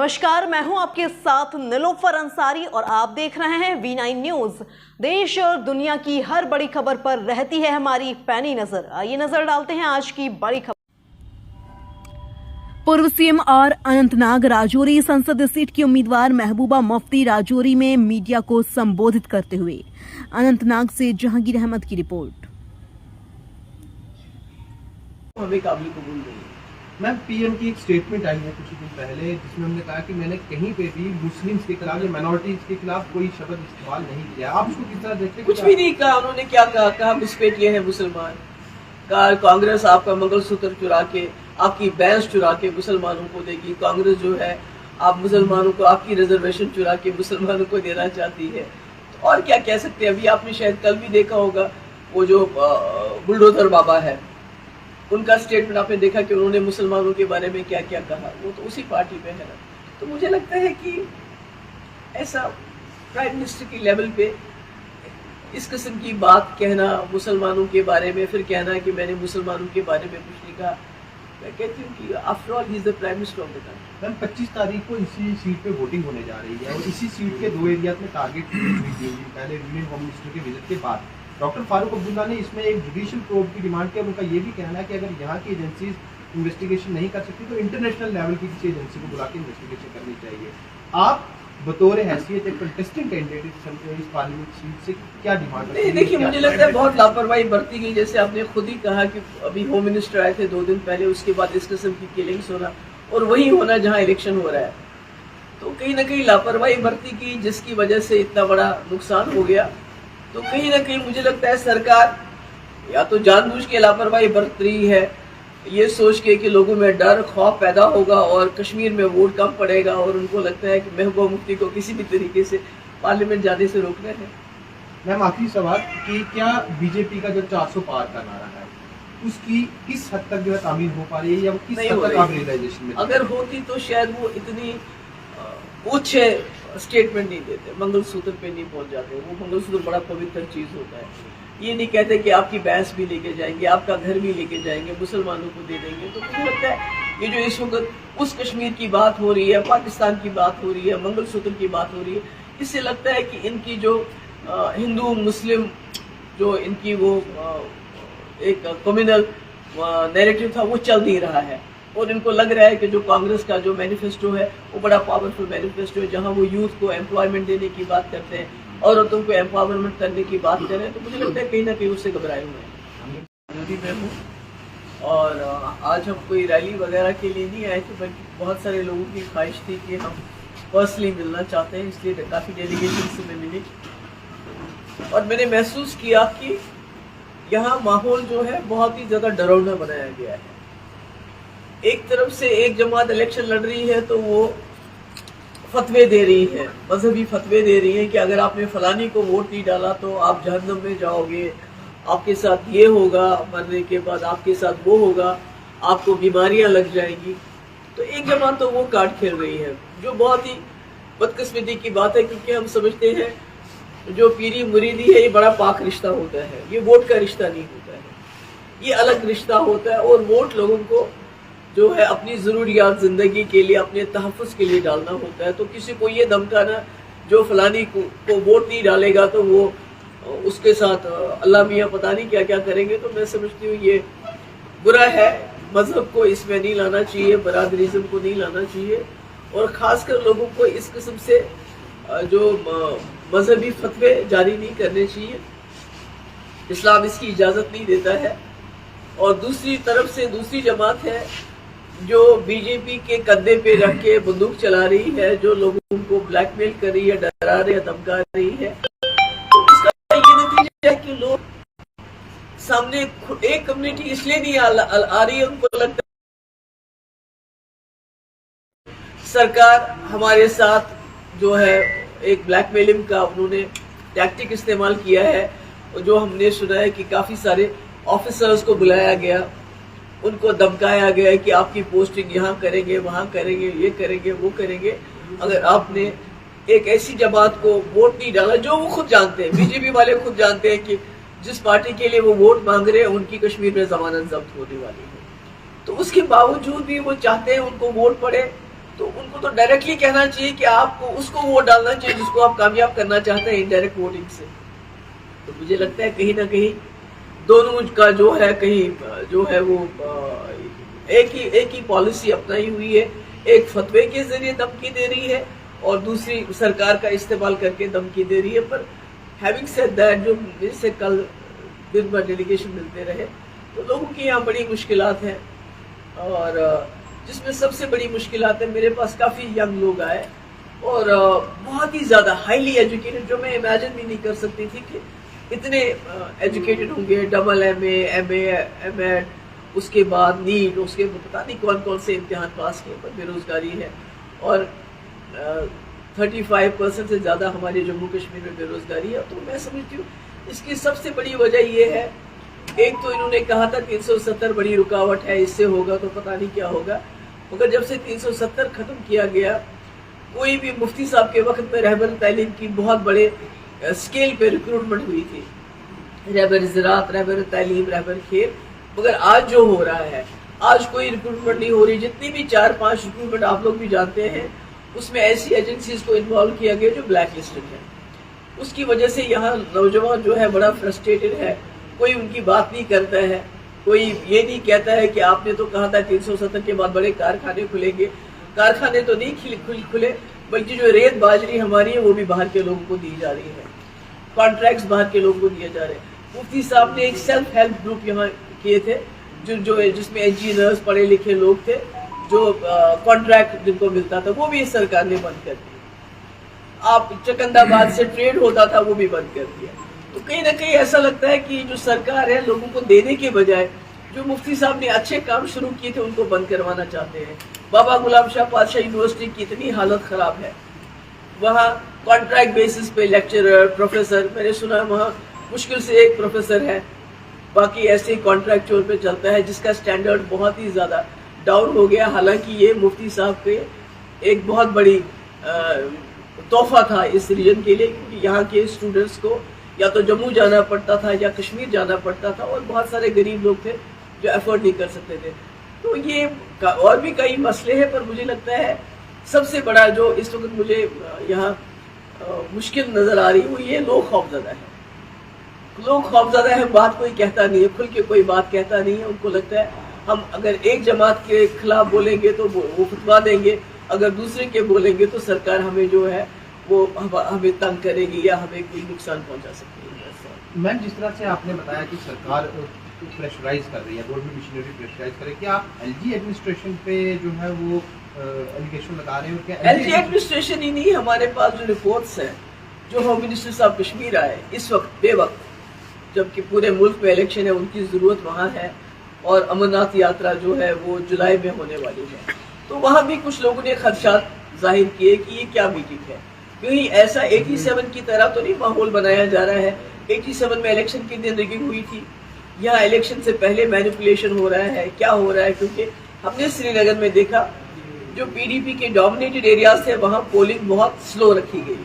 नमस्कार, मैं हूं आपके साथ निलोफर अंसारी और आप देख रहे हैं V9 न्यूज। देश और दुनिया की हर बड़ी खबर पर रहती है हमारी पैनी नजर। आइए नजर डालते हैं आज की बड़ी खबर। पूर्व सीएम और अनंतनाग राजौरी संसदीय सीट की उम्मीदवार महबूबा मुफ्ती राजौरी में मीडिया को संबोधित करते हुए। अनंतनाग से जहांगीर अहमद की रिपोर्ट। हमें काबिल कबूल नहीं है। मैम, पीएम की एक स्टेटमेंट आई है कुछ दिन पहले जिसमें हमने कहा कि मैंने कहीं पे भी मुस्लिम्स के खिलाफ या माइनॉरिटीज के खिलाफ कोई शब्द इस्तेमाल नहीं किया। आप उसको किस तरह देखते हैं? कुछ भी नहीं कहा उन्होंने। क्या कहा घुसपैठिए हैं मुसलमान, कहा कांग्रेस आपका मंगलसूत्र चुरा के, आपकी बैंस चुरा के मुसलमानों को देगी। कांग्रेस जो है आप मुसलमानों को आपकी रिजर्वेशन चुरा के मुसलमानों को देना चाहती है। तो और क्या कह सकते हैं। अभी आपने शायद कल भी देखा होगा वो जो बुलडोजर बाबा है, उनका स्टेटमेंट आपने देखा कि उन्होंने मुसलमानों के बारे में क्या क्या कहा। वो तो उसी पार्टी में है ना। तो मुझे लगता है कि ऐसा प्राइम मिनिस्टर की लेवल पे इस किस्म की बात कहना मुसलमानों के बारे में, फिर कहना कि मैंने मुसलमानों के बारे में कुछ नहीं कहा, मैं कहती हूँ कि after all he is the prime minister of the country. Ma'am, 25 तारीख को इसी सीट पे वोटिंग होने जा रही है और इसी सीट के 2 एरिया में टारगेट हुई थी पहले यूनियन होम मिनिस्टर के विजिट के बाद। डॉक्टर फारूक अब्दुल्ला ने इसमें एक जुडिशियल प्रोब की डिमांड की। उनका ये भी कहना है कि अगर यहाँ की एजेंसीज इन्वेस्टिगेशन नहीं कर सकती तो इंटरनेशनल लेवल की किसी एजेंसी को बुला के इन्वेस्टिगेशन करनी चाहिए। आप बतौर हैसियत एक कंटेस्टिंग कैंडिडेट इस पार्लियामेंट सीट से क्या डिमांड? नहीं, देखिए मुझे लगता है बहुत लापरवाही बरती गई। जैसे आपने खुद ही कहा कि अभी होम मिनिस्टर आए थे 2 दिन पहले, उसके बाद इस किस्म की किलिंग्स होना और वही होना जहाँ इलेक्शन हो रहा है। तो कहीं ना कहीं लापरवाही बरती की जिसकी वजह से इतना बड़ा नुकसान हो गया। तो कहीं ना कहीं मुझे लगता है सरकार या तो जानबूझ के लापरवाही बरत रही है, ये सोच के कि लोगों में डर खौफ पैदा होगा और कश्मीर में वोट कम पड़ेगा और उनको लगता है कि महबूबा मुफ्ती को किसी भी तरीके से पार्लियामेंट जाने से रोकना है। मैम, आखिरी सवाल कि क्या बीजेपी का जो 400 पार का नारा है उसकी किस हद तक जो है तामील हो पा रही है या वो किस हद तक आप रियलाइजेशन में? अगर होती तो शायद वो इतनी उच्च स्टेटमेंट नहीं देते, मंगलसूत्र पे नहीं पहुंच जाते। वो मंगलसूत्र बड़ा पवित्र चीज होता है। ये नहीं कहते कि आपकी भैंस भी लेके जाएंगे, आपका घर भी लेके जाएंगे, मुसलमानों को दे देंगे। तो मुझे लगता है ये जो इस वक्त उस कश्मीर की बात हो रही है, पाकिस्तान की बात हो रही है, मंगलसूत्र की बात हो रही है, इससे लगता है कि इनकी जो हिंदू मुस्लिम जो इनकी वो एक कम्युनल नैरेटिव था वो चल नहीं रहा है। और इनको लग रहा है कि जो कांग्रेस का जो मैनिफेस्टो है वो बड़ा पावरफुल मैनिफेस्टो है, जहां वो यूथ को एम्प्लॉयमेंट देने की बात करते हैं, औरतों को एम्पावरमेंट करने की बात कर रहे हैं। तो मुझे लगता है कहीं ना कहीं उससे घबराए हुए हैं। मैं हूँ और आज हम कोई रैली वगैरह के लिए नहीं आए थे, बल्कि बहुत सारे लोगों की ख्वाहिश थी कि हम पर्सनली मिलना चाहते हैं, इसलिए काफ़ी डेलीगेशन से मैं मिली और मैंने महसूस किया कि यहाँ माहौल जो है बहुत ही ज़्यादा डरावना बनाया गया है। एक तरफ से एक जमात इलेक्शन लड़ रही है तो वो फतवे दे रही है, मजहबी फतवे दे रही है कि अगर आपने फलानी को वोट नहीं डाला तो आप जहन्नम में जाओगे, आपके साथ ये होगा, मरने के बाद आपके साथ वो होगा, आपको बीमारियां लग जाएंगी। तो एक जमात तो वो कार्ड खेल रही है, जो बहुत ही बदकिस्मती की बात है, क्योंकि हम समझते हैं जो पीरी मुरीदी है ये बड़ा पाक रिश्ता होता है, ये वोट का रिश्ता नहीं होता है, ये अलग रिश्ता होता है। और वोट लोगों को जो है अपनी ज़रूरियात ज़िंदगी के लिए, अपने तहफ़्फ़ुज़ के लिए डालना होता है। तो किसी को ये धमकाना जो फलानी को वोट नहीं डालेगा तो वो उसके साथ अल्लाह मियाँ पता नहीं क्या क्या करेंगे, तो मैं समझती हूँ ये बुरा है। मज़हब को इसमें नहीं लाना चाहिए, बरादरीज़म को नहीं लाना चाहिए और ख़ासकर लोगों को इस किस्म से जो मजहबी फतवे जारी नहीं करने चाहिए। इस्लाम इसकी इजाज़त नहीं देता है। और दूसरी तरफ से दूसरी जमात है जो बीजेपी के कंधे पे रख के बंदूक चला रही है, जो लोगों को ब्लैकमेल कर रही है, डरा रही है, धमका रही है। तो इसका ये नतीजा है कि लोग सामने एक कम्युनिटी इसलिए नहीं आ रही है, उनको लगता है सरकार हमारे साथ जो है एक ब्लैकमेलिंग का उन्होंने टैक्टिक इस्तेमाल किया है। और जो हमने सुना है कि काफी सारे ऑफिसर्स को बुलाया गया, उनको धमकाया गया कि आपकी पोस्टिंग यहाँ करेंगे, वहाँ करेंगे, ये करेंगे, वो करेंगे। अगर आपने एक ऐसी जमात को वोट नहीं डाला, जो वो खुद जानते हैं, बीजेपी वाले खुद जानते हैं कि जिस पार्टी के लिए वो वोट मांग रहे हैं उनकी कश्मीर में जमानत जब्त होने वाली है, तो उसके बावजूद भी वो चाहते हैं उनको वोट पड़े تو ان کو تو ڈائریکٹلی کہنا چاہیے کہ آپ کو اس کو ووٹ ڈالنا چاہیے جس کو آپ کامیاب کرنا چاہتے ہیں انڈائریکٹ ووٹنگ سے. تو مجھے لگتا ہے کہیں نہ کہیں دونوں کا جو ہے کہیں جو ہے وہ ایک ہی پالیسی اپنائی ہوئی ہے. ایک فتوے کے ذریعے دھمکی دے رہی ہے اور دوسری سرکار کا استعمال کر کے دھمکی دے رہی ہے. پر ہیونگ سیڈ دیٹ, جو مجھ سے کل دن بھر ڈیلیگیشن ملتے رہے تو لوگوں کی یہاں بڑی مشکلات ہیں, اور جس میں سب سے بڑی مشکلات ہے میرے پاس کافی ینگ لوگ آئے اور بہت ہی زیادہ ہائیلی ایجوکیٹڈ, جو میں امیجن بھی نہیں کر سکتی تھی کہ اتنے ایجوکیٹڈ ہوں گے, double M A M Ed, اس کے بعد نیٹ, اس کے پتہ نہیں کون سے امتحان پاس کیے, پر بے روزگاری ہے. اور 35% سے زیادہ ہمارے جموں کشمیر میں بے روزگاری ہے. تو میں سمجھتی ہوں اس کی سب سے بڑی وجہ یہ ہے, ایک تو انہوں نے کہا تھا 370 بڑی رکاوٹ ہے, اس سے ہوگا تو پتہ نہیں کیا ہوگا, مگر جب سے 370 ختم کیا گیا, کوئی بھی مفتی صاحب کے وقت میں رہبر تعلیم کی بہت بڑے اسکیل پہ ریکروٹمنٹ ہوئی تھی, رہبر زراعت, رہبر تعلیم, رہبر کھیل. مگر آج جو ہو رہا ہے, آج کوئی ریکروٹمنٹ نہیں ہو رہی. جتنی بھی 4-5 ریکروٹمنٹ آپ لوگ بھی جانتے ہیں, اس میں ایسی ایجنسیز کو انوالو کیا گیا جو بلیک لسٹڈ ہے. اس کی وجہ سے یہاں نوجوان جو ہے بڑا فرسٹریٹڈ ہے, کوئی ان کی بات نہیں کرتا ہے, کوئی یہ نہیں کہتا ہے کہ آپ نے تو کہا تھا 370 کے بعد بڑے کارخانے کھلیں گے. کارخانے تو نہیں کھلے, بلکہ جو ریت باجری ہماری ہے وہ بھی باہر کے لوگوں کو دی جا رہی ہے, کانٹریکٹس باہر کے لوگوں کو دیے جا رہے ہیں. مفتی صاحب نے ایک سیلف ہیلپ گروپ یہاں کیے تھے جس میں انجینئرز, پڑھے لکھے لوگ تھے, جو کانٹریکٹ جن کو ملتا تھا وہ بھی سرکار نے بند کر دیا. آپ چکند آباد سے ٹریڈ ہوتا تھا وہ بھی بند کر دیا. تو کہیں نہ کہیں ایسا لگتا ہے کہ جو سرکار ہے لوگوں کو دینے کے بجائے جو مفتی صاحب نے اچھے کام شروع کیے تھے ان کو بند کروانا چاہتے ہیں. بابا غلام شاہ پادشاہ یونیورسٹی کی اتنی حالت خراب ہے, وہاں کانٹریکٹ بیسس پہ لیکچرر, پروفیسر, میں نے سنا وہاں مشکل سے ایک پروفیسر ہے, باقی ایسے کانٹریکچوئل پہ چلتا ہے, جس کا سٹینڈرڈ بہت ہی زیادہ ڈاؤن ہو گیا. حالانکہ یہ مفتی صاحب کے ایک بہت بڑی تحفہ تھا اس ریجن کے لیے, کیونکہ یہاں کے اسٹوڈنٹس کو یا تو جموں جانا پڑتا تھا یا کشمیر جانا پڑتا تھا, اور بہت سارے غریب لوگ تھے جو افورڈ نہیں کر سکتے تھے. تو یہ اور بھی کئی مسئلے ہیں, پر مجھے لگتا ہے سب سے بڑا جو اس وقت مجھے یہاں مشکل نظر آ رہی وہ یہ لوگ خوفزدہ ہیں. لوگ خوفزدہ ہیں, بات کوئی کہتا نہیں ہے, کھل کے کوئی بات کہتا نہیں ہے. ان کو لگتا ہے ہم اگر ایک جماعت کے خلاف بولیں گے تو وہ فتوا دیں گے, اگر دوسرے کے بولیں گے تو سرکار ہمیں جو ہے وہ ہمیں تنگ کرے گی یا ہمیں کوئی نقصان پہنچا سکتی ہے. میم جس طرح سے آپ نے بتایا کہ سرکار پریشرائز کر رہی ہے, گورنمنٹ مشینری پریشرائز کر رہی ہے, کیا آپ ایل جی ایڈمنسٹریشن پہ جو ہے وہ ایلیگیشن لگا رہے ہیں؟ اور کیا ایل جی ایڈمنسٹریشن ہی نہیں, ہمارے پاس جو رپورٹس ہیں, جو ہوم منسٹر صاحب کشمیر آئے اس وقت بے وقت, جبکہ پورے ملک میں الیکشن ہے, ان کی ضرورت وہاں ہے, اور امرناتھ یاترا جو ہے وہ جولائی میں ہونے والی ہے. تو وہاں بھی کچھ لوگوں نے خدشات ظاہر کیے کہ یہ کیا میٹنگ ہے, کیونکہ ایسا 87 کی طرح تو نہیں ماحول بنایا جا رہا ہے. 87 میں الیکشن کی دن ریگنگ ہوئی تھی, یہاں الیکشن سے پہلے مینیپولیشن ہو رہا ہے, کیا ہو رہا ہے؟ کیونکہ ہم نے سری نگر میں دیکھا جو پی ڈی پی کے ڈومینیٹڈ ایریاز تھے وہاں پولنگ بہت سلو رکھی گئی,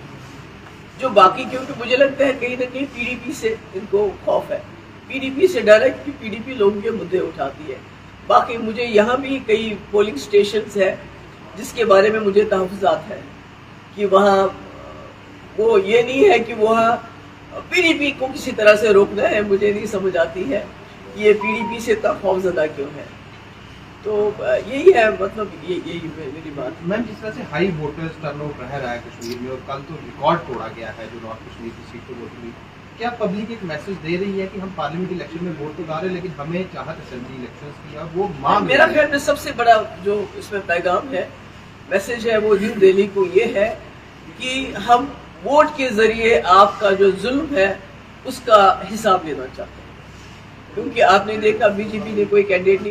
جو باقی, کیونکہ مجھے لگتا ہے کہیں نہ کہیں پی ڈی پی سے ان کو خوف ہے, پی ڈی پی سے ڈر ہے, کیونکہ پی ڈی پی لوگوں کے مدعے اٹھاتی ہے. باقی مجھے یہاں بھی کئی پولنگ سٹیشنز ہیں جس کے بارے میں مجھے تحفظات ہیں کہ وہاں وہ یہ نہیں ہے کہ وہاں پی ڈی پی کو کسی طرح سے روکنا ہے. مجھے نہیں سمجھ آتی ہے یہ پی ڈی پی سے اتنا خوفزدہ کیوں ہے. تو یہی ہے, مطلب یہی میری بات. میم جس طرح سے ہائی ووٹرز ٹرن آؤٹ رہ رہا ہے کشمیر میں, اور کل تو ریکارڈ توڑا گیا ہے جو نارتھ کشمیر کی سیٹ پہ ووٹ ہوئی, کیا پبلک ایک میسج دے رہی ہے کہ ہم پارلیمنٹ الیکشن میں ووٹ تو ڈالے لیکن ہمیں چاہت اسمبلی الیکشنز کی وہ مانگ؟ میرا خیال میں سب سے بڑا جو اس میں پیغام ہے, میسج ہے, وہ نیو دہلی کو یہ ہے کہ ہم ووٹ کے ذریعے آپ کا جو ظلم ہے اس کا حساب لینا چاہتے ہیں. کیونکہ آپ نے دیکھا بی جے پی نے کوئی کینڈیڈیٹ